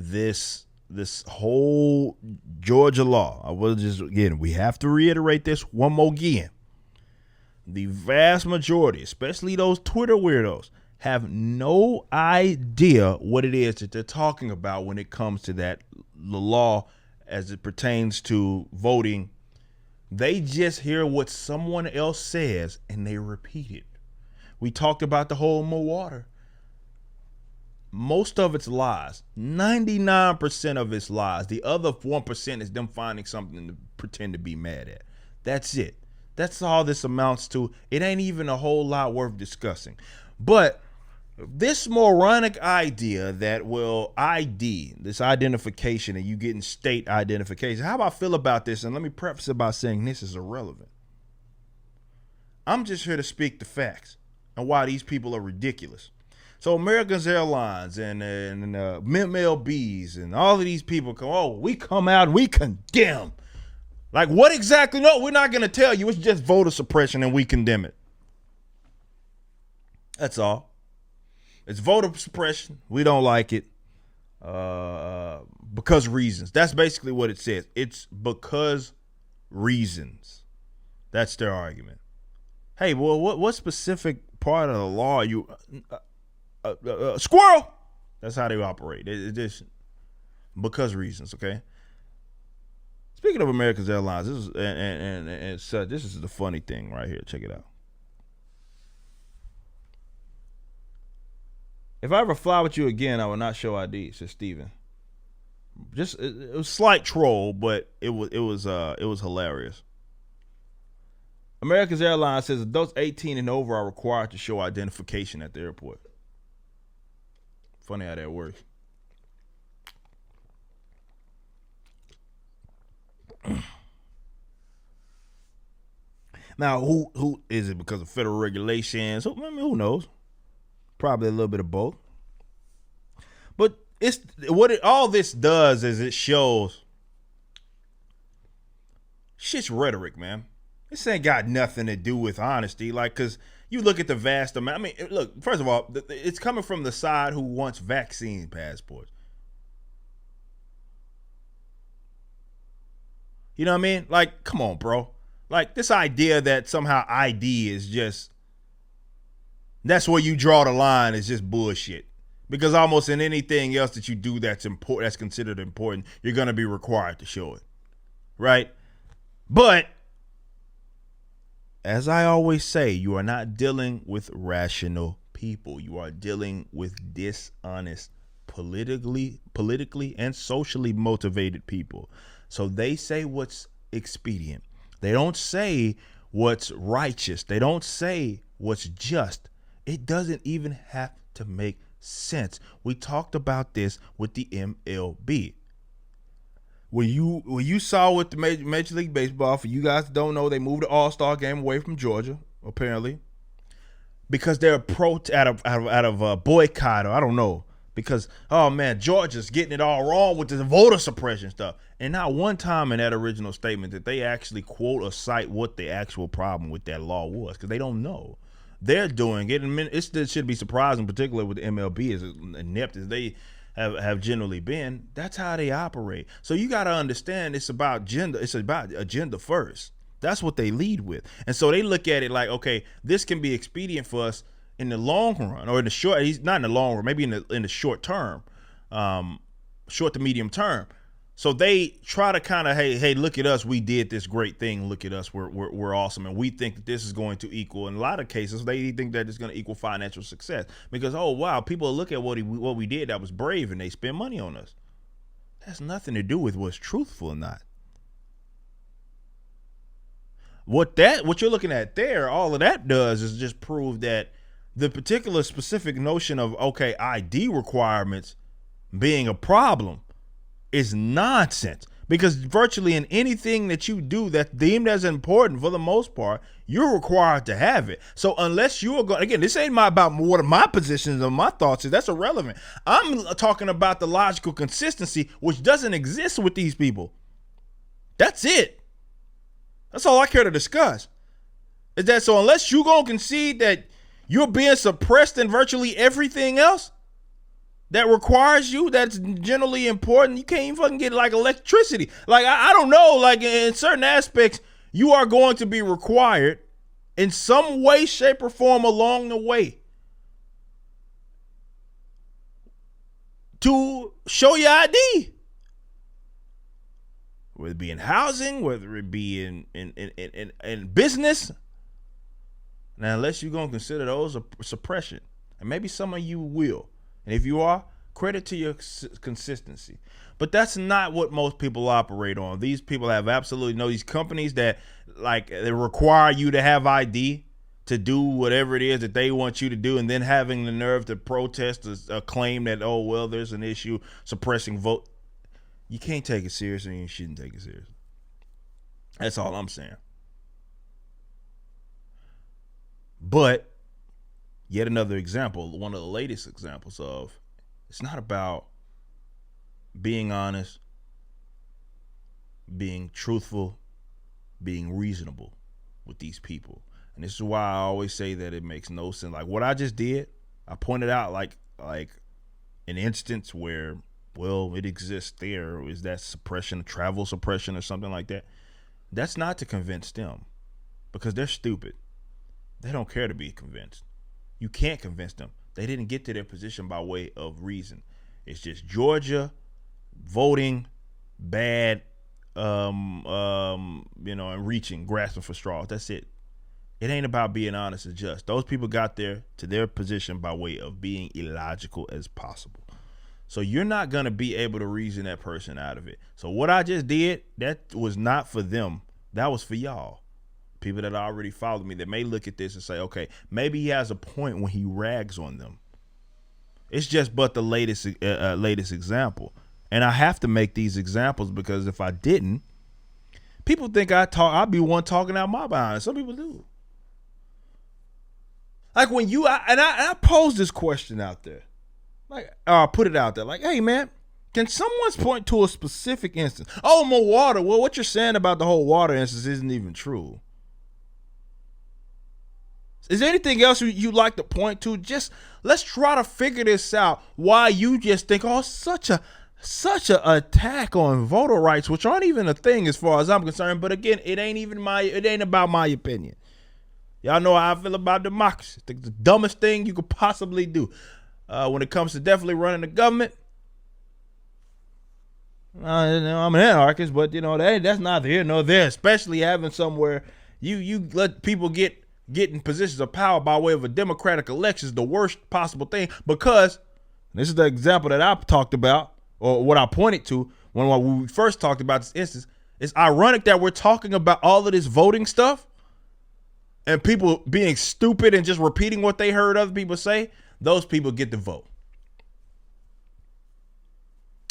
this whole Georgia law. I will just, again, we have to reiterate this one more again. The vast majority, especially those Twitter weirdos, have no idea what it is that they're talking about when it comes to the law as it pertains to voting. They just hear what someone else says and they repeat it. We talked about the whole more water. Most of it's lies. 99% of it's lies. The other 1% is them finding something to pretend to be mad at. That's it. That's all this amounts to. It ain't even a whole lot worth discussing. But this moronic idea that will ID, this identification, and you getting state identification. How do I feel about this? And let me preface it by saying this is irrelevant. I'm just here to speak the facts and why these people are ridiculous. So American Airlines and MLBs and all of these people we come out and we condemn. Like what exactly? No, we're not going to tell you. It's just voter suppression and we condemn it. That's all. It's voter suppression. We don't like it because reasons. That's basically what it says. It's because reasons. That's their argument. Hey, well, what specific part of the law are you... squirrel. That's how they operate. It just because reasons. Okay. Speaking of American Airlines, this is this is the funny thing right here. Check it out. If I ever fly with you again, I will not show ID, says Steven. Just it was slight troll, but it was hilarious. American Airlines says adults 18 and over are required to show identification at the airport. Funny how that works. Now, who is it because of federal regulations? Who knows? Probably a little bit of both. But all this does is it shows shit's rhetoric, man. This ain't got nothing to do with honesty. Like, because you look at the vast amount. I mean, look, first of all, it's coming from the side who wants vaccine passports. You know what I mean? Like, come on, bro. Like, this idea that somehow ID is just, that's where you draw the line is just bullshit. Because almost in anything else that you do that's important, that's considered important, you're going to be required to show it. Right? But as I always say, you are not dealing with rational people. You are dealing with dishonest, politically and socially motivated people. So they say what's expedient. They don't say what's righteous. They don't say what's just. It doesn't even have to make sense. We talked about this with the MLB. When you saw with the Major League Baseball, for you guys that don't know, they moved the All-Star game away from Georgia, apparently, because they're out of a boycott, or I don't know, because, oh man, Georgia's getting it all wrong with the voter suppression stuff. And not one time in that original statement did they actually quote or cite what the actual problem with that law was, because they don't know. They're doing it, and it should be surprising, particularly with the MLB, as inept as they have generally been. That's how they operate. So you got to understand, it's about gender. It's about agenda first. That's what they lead with. And so they look at it like, okay, this can be expedient for us in the long run, or in the short. He's not in the long run, maybe in the short term, short to medium term. So they try to kind of, hey, look at us. We did this great thing. Look at us. We're awesome. And we think that this is going to equal, in a lot of cases, they think that it's going to equal financial success, because, oh, wow, people look at what we did that was brave and they spend money on us. That has nothing to do with what's truthful or not. What you're looking at there, all of that does is just prove that the particular specific notion of, okay, ID requirements being a problem is nonsense, because virtually in anything that you do that's deemed as important, for the most part, you're required to have it. So unless you are going, again, this ain't about what are my positions or my thoughts is. That's irrelevant. I'm talking about the logical consistency, which doesn't exist with these people. That's it. That's all I care to discuss. Is that so? Unless you gonna concede that you're being suppressed in virtually everything else, that requires you, that's generally important. You can't even fucking get like electricity. Like, I don't know, like in certain aspects, you are going to be required in some way, shape, or form along the way to show your ID. Whether it be in housing, whether it be in business. Now, unless you're going to consider those a suppression, and maybe some of you will. And if you are, credit to your consistency. But that's not what most people operate on. These people have absolutely no, these companies that like they require you to have ID to do whatever it is that they want you to do, and then having the nerve to protest a claim that, oh, well, there's an issue suppressing vote. You can't take it seriously, and you shouldn't take it seriously. That's all I'm saying. But yet another example, one of the latest examples of it's not about being honest, being truthful, being reasonable with these people. And this is why I always say that it makes no sense. Like what I just did, I pointed out like an instance where, well, it exists there. Is that suppression, travel suppression or something like that? That's not to convince them because they're stupid. They don't care to be convinced. You can't convince them. They didn't get to their position by way of reason. It's just Georgia voting bad, and reaching, grasping for straws. That's it. It ain't about being honest and just. Those people got there to their position by way of being illogical as possible. So you're not going to be able to reason that person out of it. So what I just did, that was not for them. That was for y'all. People that already followed me that may look at this and say, okay, maybe he has a point when he rags on them. It's just but the latest example. And I have to make these examples because if I didn't, people think I'd be one talking out my behind. Some people do. Like when I pose this question out there, like, or put it out there, like, hey man, can someone point to a specific instance? Oh, my water. Well, what you're saying about the whole water instance isn't even true. Is there anything else you'd like to point to? Just let's try to figure this out. Why you just think, oh, such a attack on voter rights, which aren't even a thing as far as I'm concerned. But again, it ain't about my opinion. Y'all know how I feel about democracy. I think it's the dumbest thing you could possibly do. When it comes to definitely running the government, I'm an anarchist, but that's neither here nor there. Especially having somewhere you let people get in positions of power by way of a democratic election is the worst possible thing, because this is the example that I talked about, or what I pointed to when we first talked about this instance. It's ironic that we're talking about all of this voting stuff and people being stupid and just repeating what they heard other people say. Those people get the vote.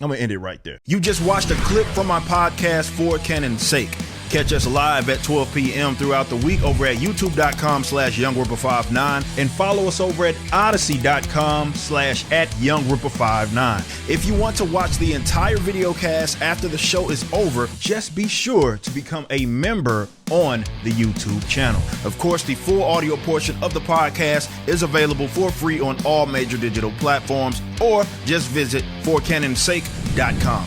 I'm going to end it right there. You just watched a clip from my podcast, For Canon's Sake. Catch us live at 12 p.m. throughout the week over at youtube.com/YoungRipper59 and follow us over at odyssey.com/@YoungRipper59. If you want to watch the entire video cast after the show is over, just be sure to become a member on the YouTube channel. Of course, the full audio portion of the podcast is available for free on all major digital platforms, or just visit forcanonsake.com.